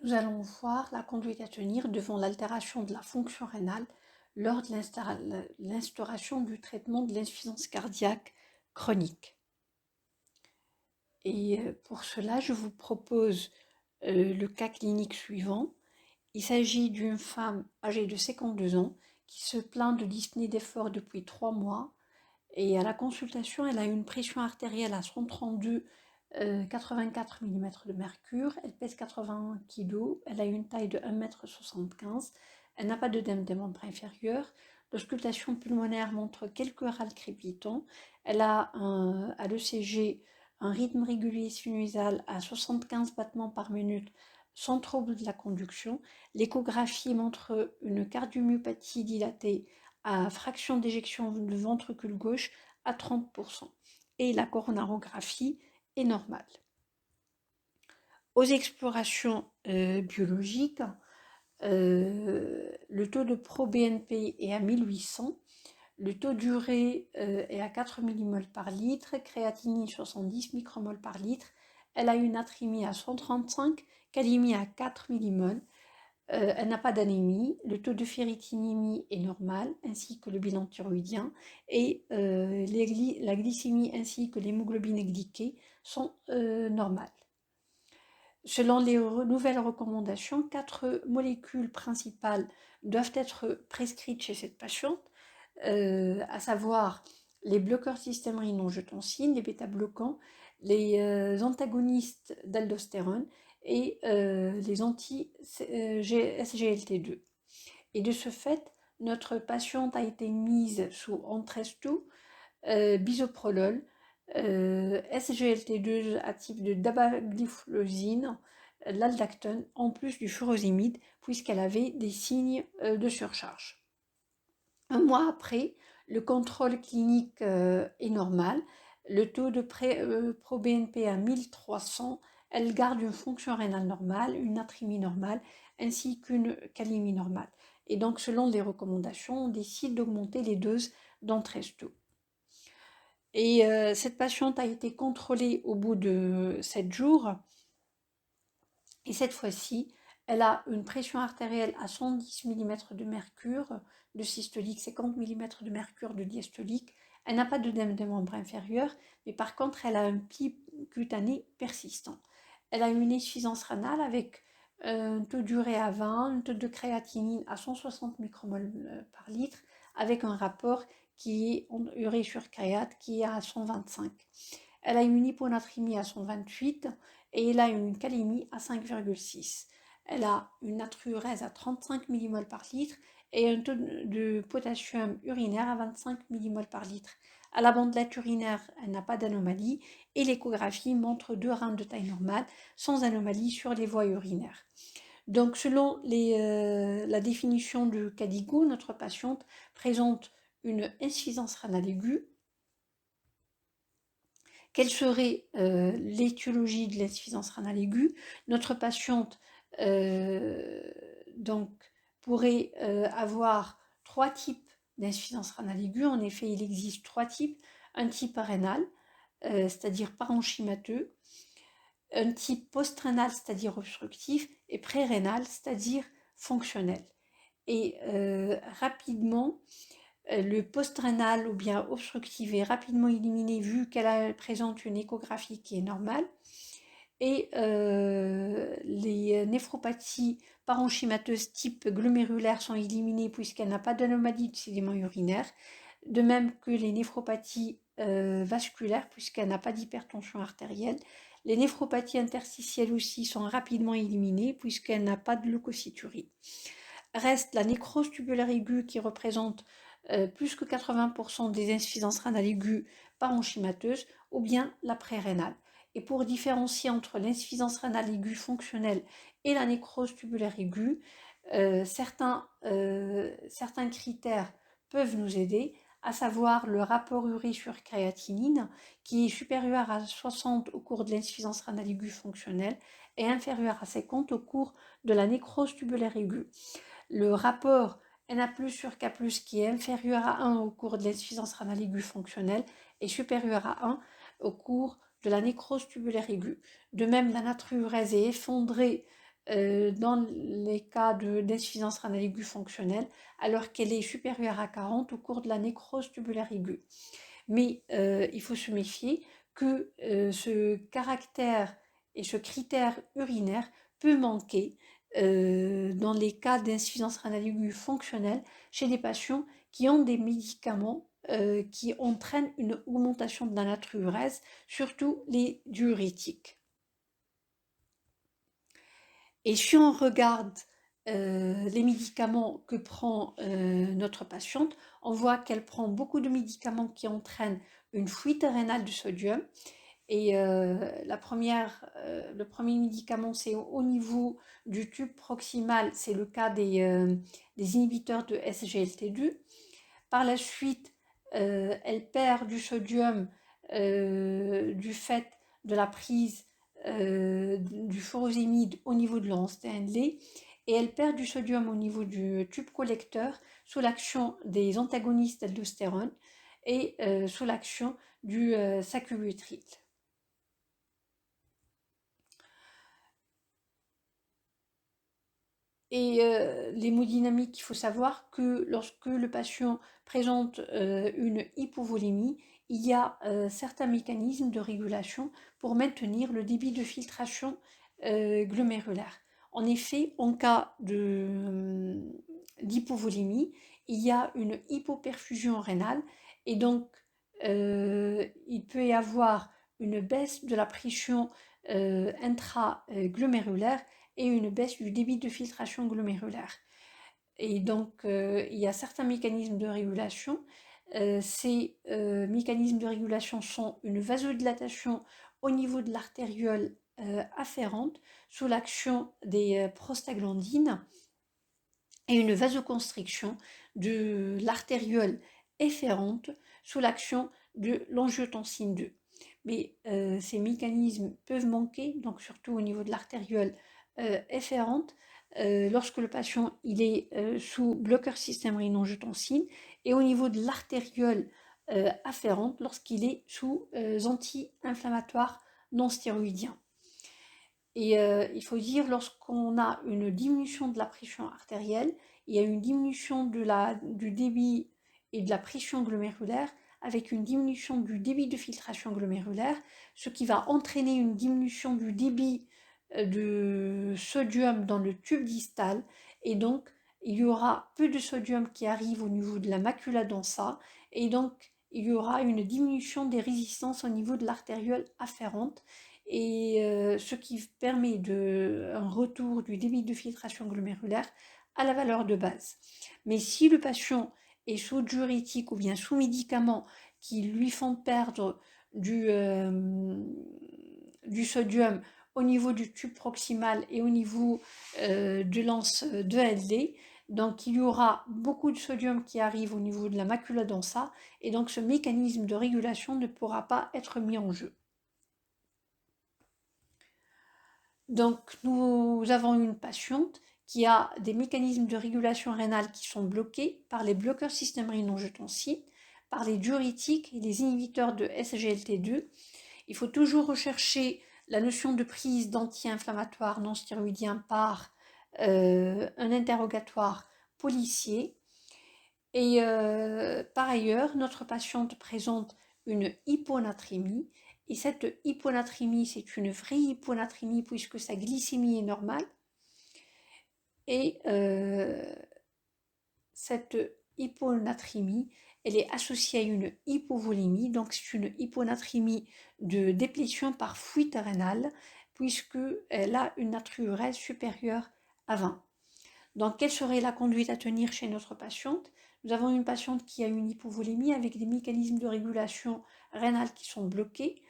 Nous allons voir la conduite à tenir devant l'altération de la fonction rénale lors de l'instauration du traitement de l'insuffisance cardiaque chronique. Et pour cela, je vous propose le cas clinique suivant. Il s'agit d'une femme âgée de 52 ans qui se plaint de dyspnée d'effort depuis 3 mois. Et à la consultation, elle a une pression artérielle à 132 84 mm de mercure, elle pèse 80 kg, elle a une taille de 1,75 m, elle n'a pas d'œdème des membres inférieurs, l'auscultation pulmonaire montre quelques râles crépitants, elle a à l'ECG un rythme régulier sinusal à 75 battements par minute sans trouble de la conduction, l'échographie montre une cardiomyopathie dilatée à fraction d'éjection du ventricule gauche à 30%, et la coronarographie est normale. Aux explorations biologiques, le taux de pro-BNP est à 1800, le taux d'urée est à 4 mmol par litre, créatinine 70 micromol par litre, elle a une natrémie à 135, calémie à 4 mmol, elle n'a pas d'anémie, le taux de ferritinémie est normal, ainsi que le bilan thyroïdien, et la glycémie ainsi que l'hémoglobine glyquée sont normales. Selon les nouvelles recommandations, 4 molécules principales doivent être prescrites chez cette patiente, à savoir les bloqueurs système rénin-angiotensin, les bêta-bloquants, les antagonistes d'aldostérone et les anti-SGLT2. Et de ce fait, notre patiente a été mise sous Entresto, bisoprolol, SGLT2 à type de dapagliflozine, l'aldactone, en plus du furosémide, puisqu'elle avait des signes de surcharge. Un mois après, le contrôle clinique est normal, le taux de pro-BNP à 1300, elle garde une fonction rénale normale, une natrémie normale, ainsi qu'une calémie normale. Et donc, selon les recommandations, on décide d'augmenter les doses d'Entresto. Et cette patiente a été contrôlée au bout de 7 jours. Et cette fois-ci, elle a une pression artérielle à 110 mm de mercure de systolique, 50 mm de mercure de diastolique. Elle n'a pas d'œdème des membres inférieurs, mais par contre, elle a un pli cutané persistant. Elle a une insuffisance rénale avec un taux d'urée à 20, un taux de créatinine à 160 micromol par litre, avec un rapport qui est en urée sur créate qui est à 125. Elle a une hyponatrémie à 128 et elle a une calémie à 5,6. Elle a une natriurèse à 35 mmol par litre et un taux de potassium urinaire à 25 mmol par litre. À la bandelette urinaire, elle n'a pas d'anomalie et l'échographie montre 2 reins de taille normale sans anomalie sur les voies urinaires. Donc, selon la définition de KDIGO, notre patiente présente une insuffisance rénale aiguë. Quelle serait l'étiologie de l'insuffisance rénale aiguë? Notre patiente donc, pourrait avoir 3 types d'insuffisance rénale aiguë. En effet, il existe 3 types. Un type rénal, c'est-à-dire parenchymateux, un type post-rénal, c'est-à-dire obstructif, et pré-rénal, c'est-à-dire fonctionnel. Et rapidement, le post-rénal ou bien obstructif est rapidement éliminé vu qu'elle présente une échographie qui est normale. Et les néphropathies parenchymateuses type glomérulaire sont éliminées puisqu'elle n'a pas d'anomalie de sédiment urinaire. De même que les néphropathies vasculaires puisqu'elle n'a pas d'hypertension artérielle. Les néphropathies interstitielles aussi sont rapidement éliminées puisqu'elle n'a pas de leucocyturie. Reste la nécrose tubulaire aiguë qui représente plus que 80% des insuffisances rénales aiguës parenchymateuses ou bien la pré-rénale. Et pour différencier entre l'insuffisance rénale aiguë fonctionnelle et la nécrose tubulaire aiguë, certains critères peuvent nous aider, à savoir le rapport urée sur créatinine qui est supérieur à 60 au cours de l'insuffisance rénale aiguë fonctionnelle et inférieur à 50 au cours de la nécrose tubulaire aiguë. Le rapport Na+ sur K+, qui est inférieur à 1 au cours de l'insuffisance rénale aiguë fonctionnelle est supérieur à 1 au cours de la nécrose tubulaire aiguë. De même, la natriurèse est effondrée dans les cas d'insuffisance rénale aiguë fonctionnelle, alors qu'elle est supérieure à 40 au cours de la nécrose tubulaire aiguë. Mais il faut se méfier que ce caractère et ce critère urinaire peut manquer dans les cas d'insuffisance rénale aiguë fonctionnelle chez des patients qui ont des médicaments qui entraînent une augmentation de la natriurèse, surtout les diurétiques. Et si on regarde les médicaments que prend notre patiente, on voit qu'elle prend beaucoup de médicaments qui entraînent une fuite rénale du sodium. Et le premier médicament, c'est au niveau du tube proximal, c'est le cas des inhibiteurs de SGLT2. Par la suite, elle perd du sodium du fait de la prise du furosémide au niveau de l'anse-Steinley, et elle perd du sodium au niveau du tube collecteur sous l'action des antagonistes d'aldostérone et sous l'action du sacubitril. Et l'hémodynamique, il faut savoir que lorsque le patient présente une hypovolémie, il y a certains mécanismes de régulation pour maintenir le débit de filtration glomérulaire. En effet, en cas d'hypovolémie, il y a une hypoperfusion rénale et donc il peut y avoir une baisse de la pression intraglomérulaire et une baisse du débit de filtration glomérulaire. Et donc, il y a certains mécanismes de régulation. Ces mécanismes de régulation sont une vasodilatation au niveau de l'artériole afférente sous l'action des prostaglandines et une vasoconstriction de l'artériole efférente sous l'action de l'angiotensine 2. Mais ces mécanismes peuvent manquer, donc surtout au niveau de l'artériole efférente, lorsque le patient il est sous bloqueur système rénin-angiotensine, et au niveau de l'artériole afférente lorsqu'il est sous anti-inflammatoires non stéroïdiens. Et il faut dire, lorsqu'on a une diminution de la pression artérielle, il y a une diminution du débit et de la pression glomérulaire avec une diminution du débit de filtration glomérulaire, ce qui va entraîner une diminution du débit de sodium dans le tube distal, et donc il y aura peu de sodium qui arrive au niveau de la macula densa, et donc il y aura une diminution des résistances au niveau de l'artériole afférente, et ce qui permet un retour du débit de filtration glomérulaire à la valeur de base. Mais si le patient est sous diurétique ou bien sous médicaments qui lui font perdre du sodium au niveau du tube proximal et au niveau de l'anse 2LD, donc il y aura beaucoup de sodium qui arrive au niveau de la macula densa, et donc ce mécanisme de régulation ne pourra pas être mis en jeu. Donc nous avons une patiente qui a des mécanismes de régulation rénale qui sont bloqués par les bloqueurs système rénin-angiotensine, par les diurétiques et les inhibiteurs de SGLT2. Il faut toujours rechercher la notion de prise d'anti-inflammatoires non stéroïdiens par un interrogatoire policier. Et par ailleurs, notre patiente présente une hyponatrémie. Et cette hyponatrémie, c'est une vraie hyponatrémie puisque sa glycémie est normale. Et cette hyponatrémie, elle est associée à une hypovolémie, donc c'est une hyponatrémie de déplétion par fuite rénale, puisqu'elle a une natriurèse supérieure à 20. Donc, quelle serait la conduite à tenir chez notre patiente? Nous avons une patiente qui a une hypovolémie avec des mécanismes de régulation rénale qui sont bloqués.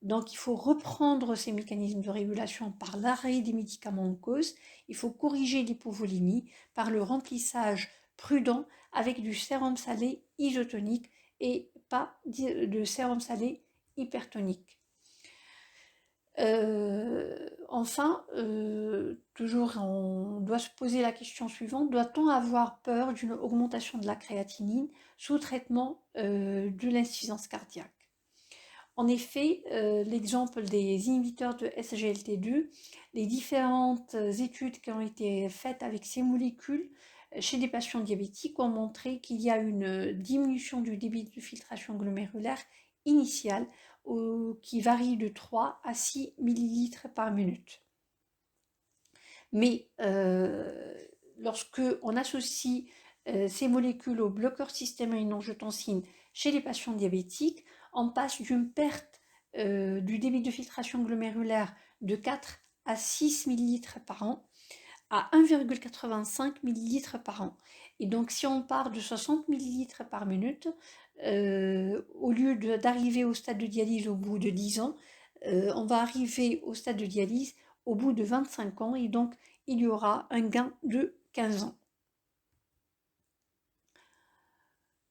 Donc, il faut reprendre ces mécanismes de régulation par l'arrêt des médicaments en cause. Il faut corriger l'hypovolémie par le remplissage prudent avec du sérum salé isotonique et pas de sérum salé hypertonique. Enfin, toujours on doit se poser la question suivante: doit-on avoir peur d'une augmentation de la créatinine sous traitement de l'insuffisance cardiaque? En effet, l'exemple des inhibiteurs de SGLT2, les différentes études qui ont été faites avec ces molécules chez des patients diabétiques ont montré qu'il y a une diminution du débit de filtration glomérulaire initiale qui varie de 3 à 6 millilitres par minute. Mais lorsque on associe ces molécules au bloqueur système rénine-angiotensine chez les patients diabétiques, on passe d'une perte du débit de filtration glomérulaire de 4 à 6 millilitres par an à 1,85 millilitres par an. Et donc si on part de 60 millilitres par minute, au lieu d'arriver au stade de dialyse au bout de 10 ans, on va arriver au stade de dialyse au bout de 25 ans et donc il y aura un gain de 15 ans.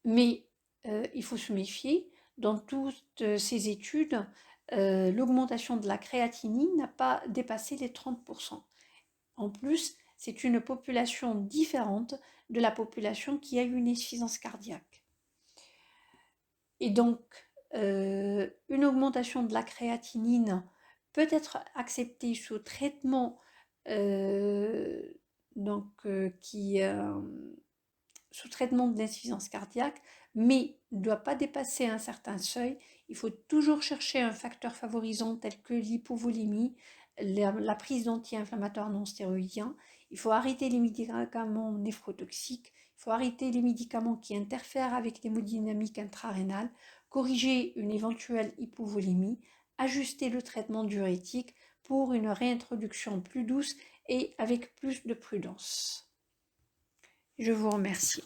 Mais il faut se méfier, dans toutes ces études, l'augmentation de la créatinine n'a pas dépassé les 30%. En plus, c'est une population différente de la population qui a une insuffisance cardiaque. Et donc, une augmentation de la créatinine peut être acceptée sous traitement sous traitement de l'insuffisance cardiaque, mais ne doit pas dépasser un certain seuil. Il faut toujours chercher un facteur favorisant tel que l'hypovolémie, la prise d'anti-inflammatoires non stéroïdiens. Il faut arrêter les médicaments néphrotoxiques. Il faut arrêter les médicaments qui interfèrent avec l'hémodynamique intrarénale, corriger une éventuelle hypovolémie, ajuster le traitement diurétique pour une réintroduction plus douce et avec plus de prudence. Je vous remercie.